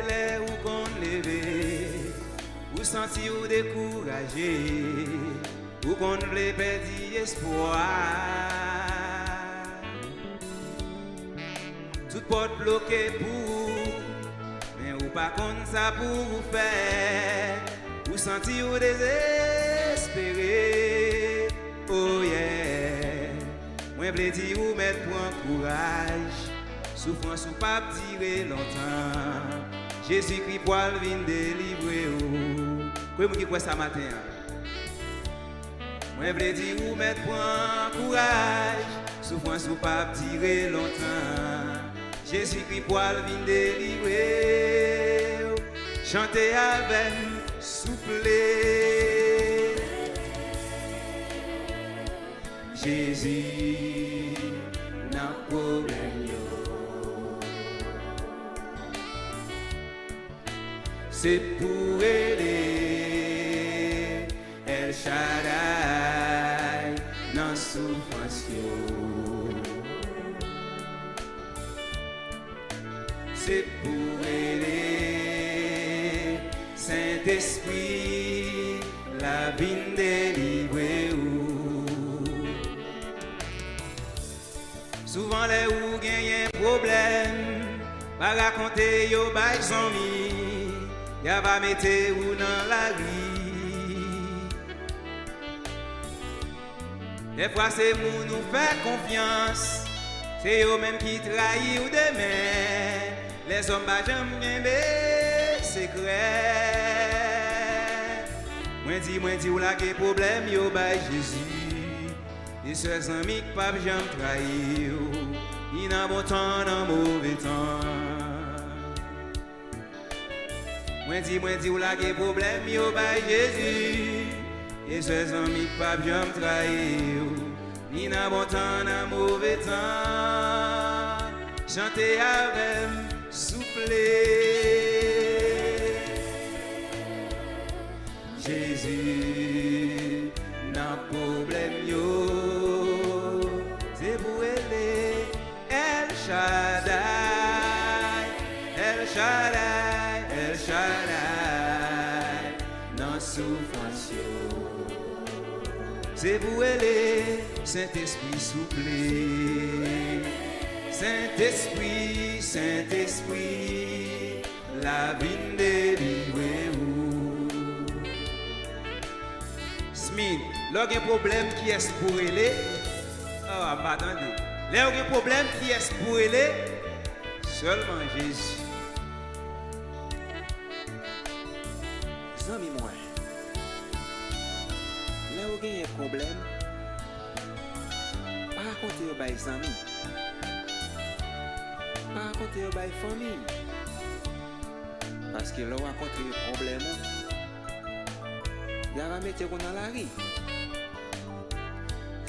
les ou qu'on lever, ou sentir ou décourager, ou qu'on veut perdre espoir. Toute porte bloquée pour, mais ou pas contre ça pour vous faire, ou sentir ou désespéré. Oh yeah, moi je dire ou mettre point courage, souffrance ou pas tirer longtemps. Jésus-Christ pour venir délivrer ou. Quoi qui quoi ça matin? Moi je dire ou mettre point courage, souffrance ou pas tirer longtemps. Jésus-Christ pour venir délivrer. Chantez avec souffler. Jésus n'a problème yo. C'est pour aider El Shaddai dans souffrance yo. C'est pour aider Saint-Esprit la vie délivrer ou. Souvent les ou gagnent un problème, pas raconter yo bay zami, ya va mettre ou dans la vie. Des fois c'est moun nous fait confiance, c'est eux même qui trahit ou demain. Les hommes pas jamais bien mes secrets. Moi dis ou la que problème yo bay Jésus. Et ses amis qui pas jamais trahir, il n'a bon temps dans mauvais temps. Moi dis ou la que problème yo bay Jésus. Et ses amis qui pas jamais trahir, il n'a bon temps dans mauvais temps. Chantez avec souffler. Jésus n'a problème yo. C'est pour aider El Shaddai, El Shaddai, El Shaddai dans souffrance yo. C'est pour aider Saint-Esprit souffler. Saint-Esprit, Saint-Esprit, la vie délivrer ou. Smyrne, lorsqu'il y a un problème qui est pour Rele, oh, attendez. Là, il y a un problème qui est pour Rele, seulement Jésus. Zami moi, là où il y a un problème, pas raconter aux amis, pas raconter aux famille, parce que là où raconter un problème, il y a un mettre dans la rue.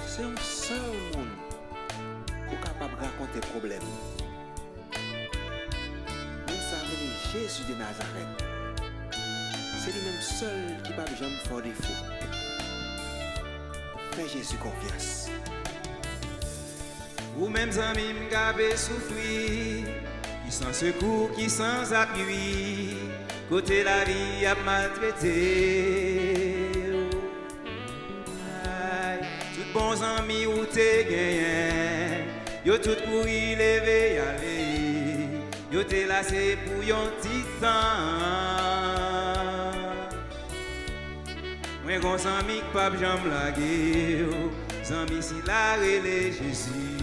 C'est un seul monde qui est capable de raconter le problème. Nous savons Jésus de Nazareth. C'est lui-même seul qui ne peut jamais faire défaut. Fais Jésus confiance. Vous-même amis m'gave souffrir, qui sans secours, qui sans appui, côté la vie a maltraité. Tout bons amis ou te gagné, yo tout couri lever aller, yo te laissé pour yon petit temps. Moi gon amis qui pas jamais laguer, amis si la Rele Jésus,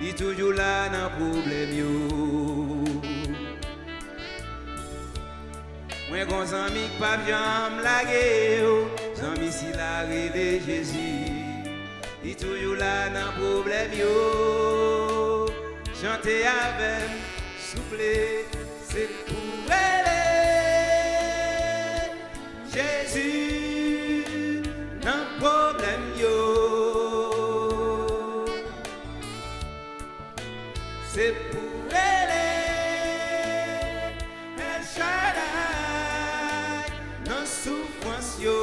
il toujours là dans problème yo. Moi gon amis qui pas jamais laguer, amis si la Rele Jésus. Il est toujours là dans le problème yo. Chantez avec, soufflez, c'est pour Rele. Jésus dans le problème yo. C'est pour Rele. El Shaddai dans souffrance yo.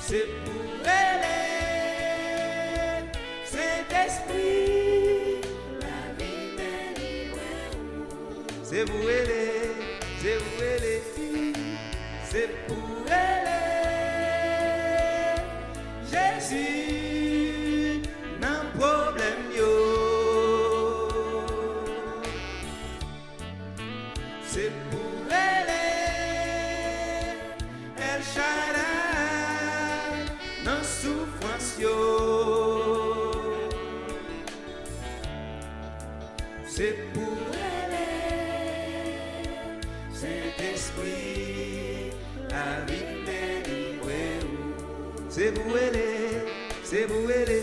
C'est pour Rele, Saint-Esprit, la vie c'est pour Rele, c'est pour Rele, c'est pour Rele. Jésus, n'a problème yo. C'est pour Rele, El Shaddai, dans souffrance yo. C'est pour Rele, Saint-Esprit, la vie délivrée. C'est pour Rele, c'est pour Rele.